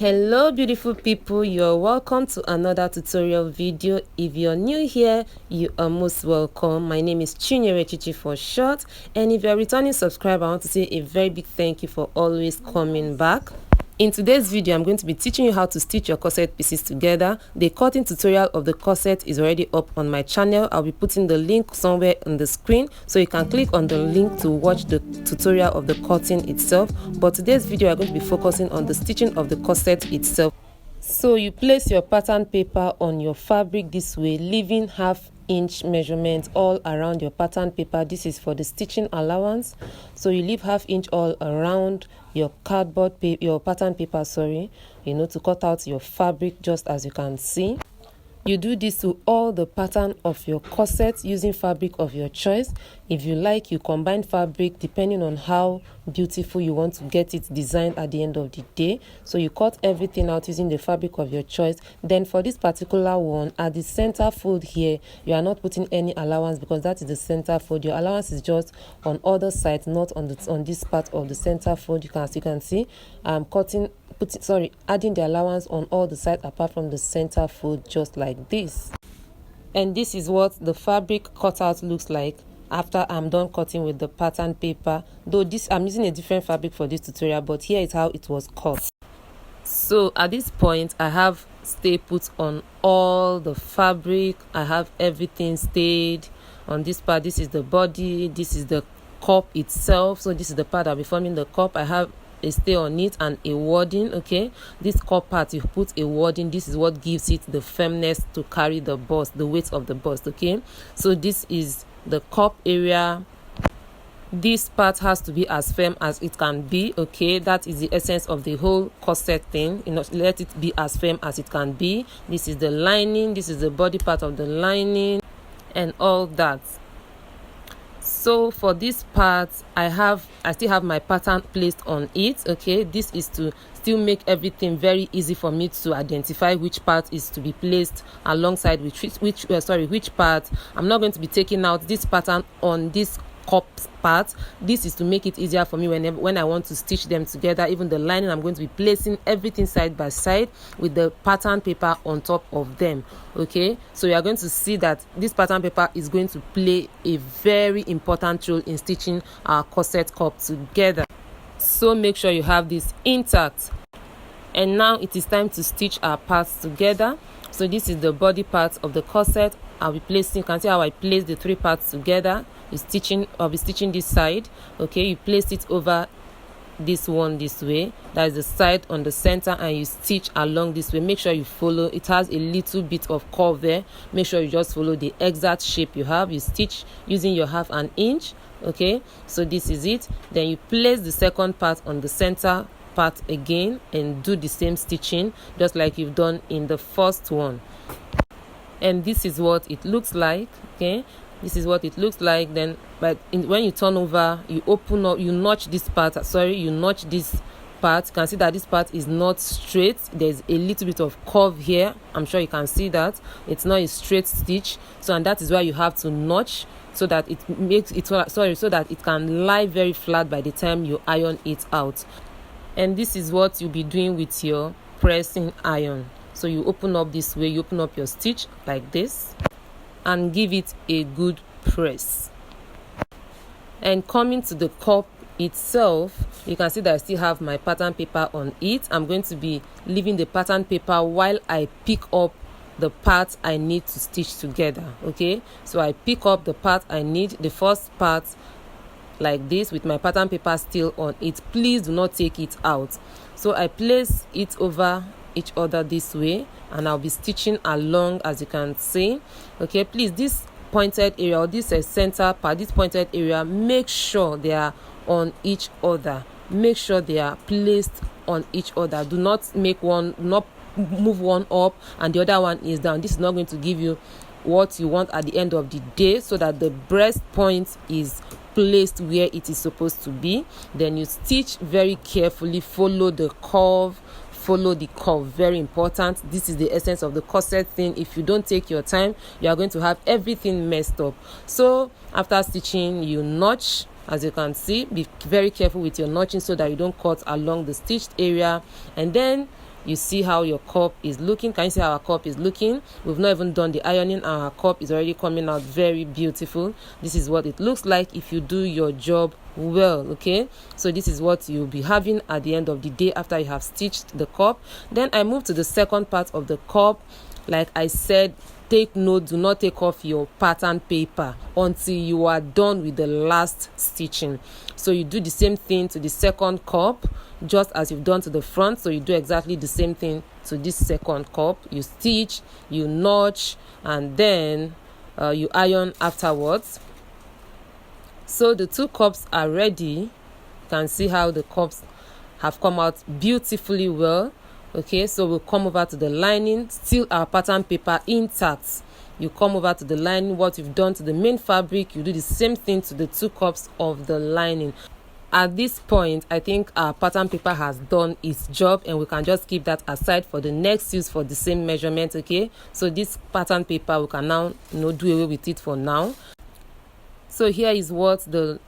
Hello beautiful people, you're welcome to another tutorial video. If you're new here, you are most welcome. My name is Chinyere Chichi for short, and if you're a returning subscriber, I want to say a very big thank you for always coming back. In today's video, I'm going to be teaching you how to stitch your corset pieces together. The cutting tutorial of the corset is already up on my channel. I'll be putting the link somewhere on the screen, so you can click on the link to watch the tutorial of the cutting itself. But today's video, I'm going to be focusing on the stitching of the corset itself. So you place your pattern paper on your fabric this way, leaving half-inch measurement all around your pattern paper. This is for the stitching allowance. So you leave half-inch all around your cardboard paper, your pattern paper, to cut out your fabric, just as you can see. You do this to all the pattern of your corset using fabric of your choice. If you like, you combine fabric depending on how beautiful you want to get it designed at the end of the day. So you cut everything out using the fabric of your choice. Then for this particular one, at the center fold here, you are not putting any allowance because that is the center fold. Your allowance is just on other side, not on this part of the center fold. As you can see, I'm adding the allowance on all the sides apart from the center fold, just like this. And this is what the fabric cutout looks like after I'm done cutting with the pattern paper. Though I'm using a different fabric for this tutorial, but here is how it was cut. So at this point, I have stay put on all the fabric. I have everything stayed on this part. This is the body, this is the cup itself. So this is the part I'll be forming the cup. I have a stay on it and a wording. Okay, this cup part, you put a wording. This is what gives it the firmness to carry the bust, the weight of the bust. Okay, so this is the cup area. This part has to be as firm as it can be. Okay, that is the essence of the whole corset thing. Let it be as firm as it can be. This is the lining, this is the body part of the lining and all that. So for this part, I still have my pattern placed on it. Okay, this is to still make everything very easy for me to identify which part is to be placed alongside which part. I'm not going to be taking out this pattern on this cup part. This is to make it easier for me when I want to stitch them together. Even the lining, I'm going to be placing everything side by side with the pattern paper on top of them. Okay, so you are going to see that this pattern paper is going to play a very important role in stitching our corset cup together. So make sure you have this intact. And now it is time to stitch our parts together. So this is the body part of the corset. I'll be placing, you can see how I place the three parts together. I'll be stitching this side. Okay, you place it over this one this way. That is the side on the center, and you stitch along this way. Make sure you follow. It has a little bit of curve there. Make sure you just follow the exact shape you have. You stitch using your half an inch. Okay, so this is it. Then you place the second part on the center part again and do the same stitching just like you've done in the first one. And this is what it looks like. Okay, this is what it looks like. Then when you turn over, you open up, you notch this part. You notch this part. You can see that this part is not straight. There's a little bit of curve here. I'm sure you can see that it's not a straight stitch. So, and that is why you have to notch, so that it makes it so that it can lie very flat by the time you iron it out. And this is what you'll be doing with your pressing iron. So you open up this way, you open up your stitch like this and give it a good press. And coming to the cup itself, you can see that I still have my pattern paper on it. I'm going to be leaving the pattern paper while I pick up the part I need to stitch together. Okay, so I pick up the part I need, the first part like this, with my pattern paper still on it. Please do not take it out. So I place it over each other this way, and I'll be stitching along, as you can see. Okay, please, this pointed area, or this center part, this pointed area, make sure they are on each other. Make sure they are placed on each other. Do not move one up and the other one is down. This is not going to give you what you want at the end of the day, so that the breast point is placed where it is supposed to be. Then you stitch very carefully, follow the curve, very important. This is the essence of the corset thing. If you don't take your time, you are going to have everything messed up. So after stitching, you notch. As you can see, be very careful with your notching so that you don't cut along the stitched area. And then you see how your cup is looking. Can you see how our cup is looking? We've not even done the ironing and our cup is already coming out very beautiful. This is what it looks like if you do your job well. Okay, so this is what you'll be having at the end of the day after you have stitched the cup. Then I move to the second part of the cup. Like I said, take note, do not take off your pattern paper until you are done with the last stitching. So you do the same thing to the second cup just as you've done to the front. So you do exactly the same thing to this second cup. You stitch, you notch, and then you iron afterwards. So the two cups are ready. You can see how the cups have come out beautifully well. Okay, so we'll come over to the lining, still our pattern paper intact. You come over to the lining, what you've done to the main fabric, you do the same thing to the two cups of the lining. At this point, I think our pattern paper has done its job and we can just keep that aside for the next use for the same measurement. Okay, so this pattern paper, we can now do away with it for now. So here is what the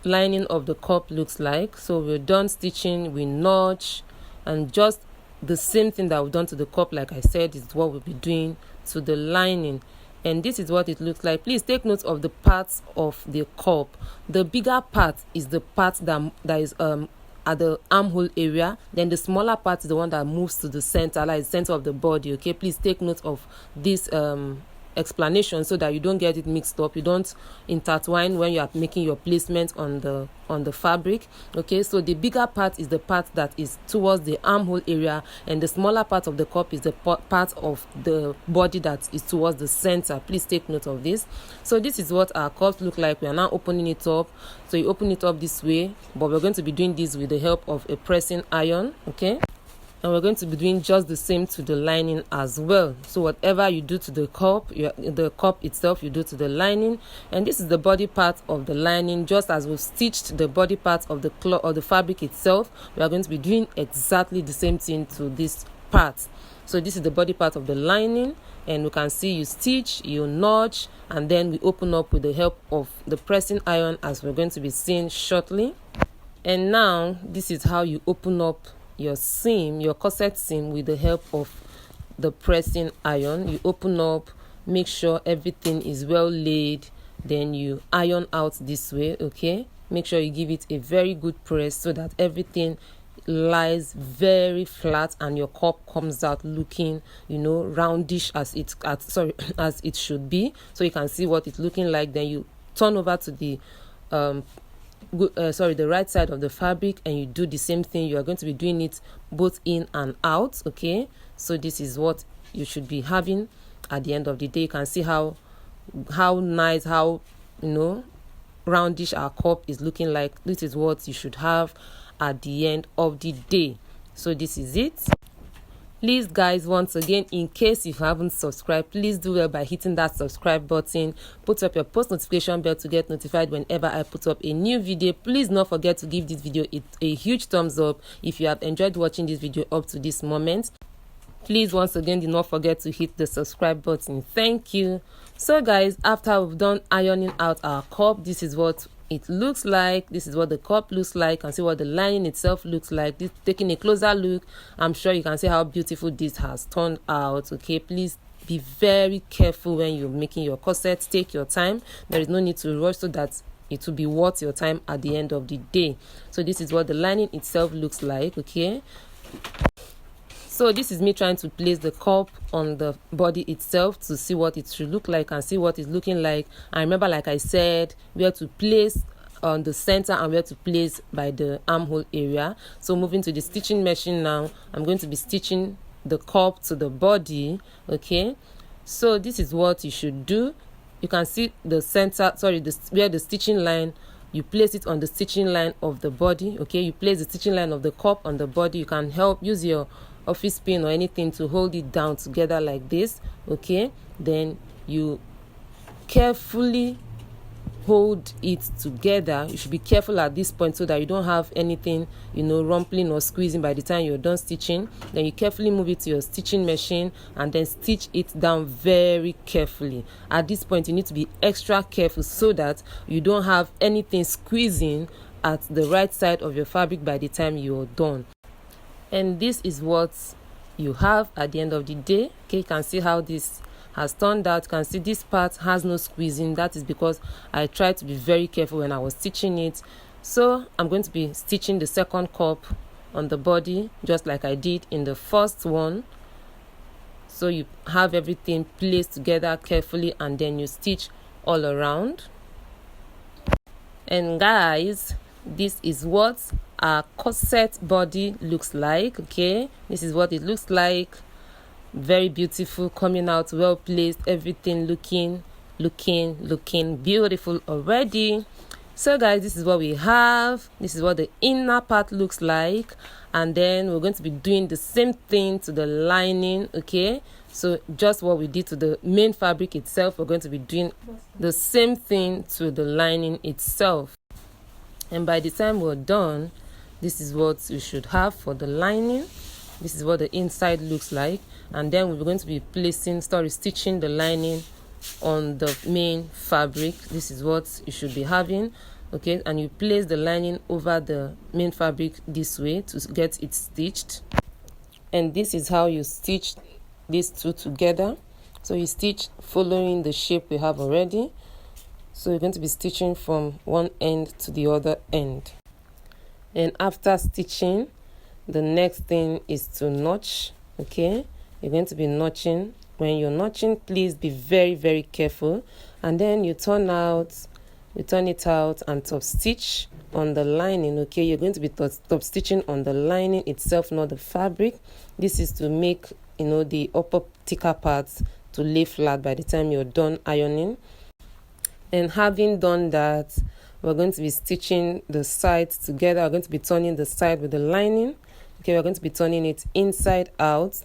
lining of the cup looks like. So we're done stitching, we notch, and just the same thing that we've done to the cup, like I said, is what we'll be doing to the lining. And this is what it looks like. Please take note of the parts of the cup. The bigger part is the part that is at the armhole area. Then the smaller part is the one that moves to the center, like the center of the body. Okay, please take note of this explanation so that you don't get it mixed up, you don't intertwine when you are making your placement on the fabric. Okay, so the bigger part is the part that is towards the armhole area, and the smaller part of the cup is the part of the body that is towards the center. Please take note of this. So this is what our cups look like. We are now opening it up. So you open it up this way, but we're going to be doing this with the help of a pressing iron. Okay, and we're going to be doing just the same to the lining as well. So whatever you do to the cup, the cup itself, you do to the lining. And this is the body part of the lining. Just as we've stitched the body part of the cloth or the fabric itself, we are going to be doing exactly the same thing to this part. So this is the body part of the lining, and we can see you stitch, you notch, and then we open up with the help of the pressing iron, as we're going to be seeing shortly. And now this is how you open up your seam, your corset seam, with the help of the pressing iron. You open up, make sure everything is well laid, then you iron out this way. Okay, make sure you give it a very good press so that everything lies very flat and your cup comes out looking roundish as it should be. So you can see what it's looking like. Then you turn over to the the right side of the fabric, and you do the same thing. You are going to be doing it both in and out. Okay, so this is what you should be having at the end of the day. You can see how nice, how roundish our cup is looking like. This is what you should have at the end of the day. So this is it. Please guys, once again, in case you haven't subscribed, please do well by hitting that subscribe button. Put up your post notification bell to get notified whenever I put up a new video. Please not forget to give this video a huge thumbs up if you have enjoyed watching this video up to this moment. Please once again, do not forget to hit the subscribe button. Thank you. So guys, after we've done ironing out our cup, this is what it looks like. This is what the cup looks like. And see what the lining itself looks like. This, taking a closer look, I'm sure you can see how beautiful this has turned out. Okay, please be very careful when you're making your corset. Take your time. There is no need to rush, so that it will be worth your time at the end of the day. So this is what the lining itself looks like. Okay, so this is me trying to place the cup on the body itself to see what it should look like and see what it's looking like. And remember, like I said, where to place on the center and where to place by the armhole area. So moving to the stitching machine now, I'm going to be stitching the cup to the body. Okay, so this is what you should do. You can see the center, where the stitching line, you place it on the stitching line of the body. Okay, you place the stitching line of the cup on the body. You can use your office pin or anything to hold it down together like this. Okay, then you carefully hold it together. You should be careful at this point so that you don't have anything rumpling or squeezing by the time you're done stitching. Then you carefully move it to your stitching machine and then stitch it down very carefully. At this point, you need to be extra careful so that you don't have anything squeezing at the right side of your fabric by the time you're done. And this is what you have at the end of the day. Okay, you can see how this has turned out. You can see this part has no squeezing. That is because I tried to be very careful when I was stitching it. So I'm going to be stitching the second cup on the body just like I did in the first one. So you have everything placed together carefully and then you stitch all around. And guys, this is what our corset body looks like. Okay, this is what it looks like. Very beautiful, coming out well placed, everything looking beautiful already. So guys, this is what we have. This is what the inner part looks like, and then we're going to be doing the same thing to the lining. Okay, so just what we did to the main fabric itself, we're going to be doing the same thing to the lining itself. And by the time we're done, this is what we should have for the lining. This is what the inside looks like, and then we're going to be stitching the lining on the main fabric. This is what you should be having. Okay, and you place the lining over the main fabric this way to get it stitched. And this is how you stitch these two together. So you stitch following the shape we have already. So you're going to be stitching from one end to the other end. And after stitching, the next thing is to notch. Okay, you're going to be notching. When you're notching, please be very careful, and then you turn it out and top stitch on the lining. Okay, you're going to be top stitching on the lining itself, not the fabric. This is to make the upper thicker parts to lay flat by the time you're done ironing. And having done that, we're going to be stitching the sides together. We're going to be turning the side with the lining. Okay, we're going to be turning it inside out.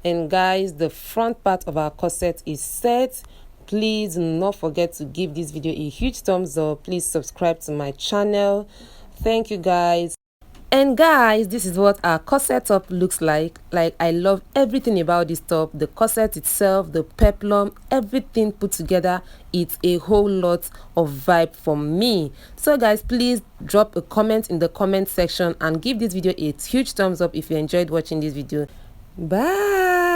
And guys, the front part of our corset is set. Please do not forget to give this video a huge thumbs up. Please subscribe to my channel. Thank you guys. And guys, this is what our corset top looks like. I love everything about this top. The corset itself, the peplum, everything put together. It's a whole lot of vibe for me. So guys, please drop a comment in the comment section and give this video a huge thumbs up if you enjoyed watching this video. Bye.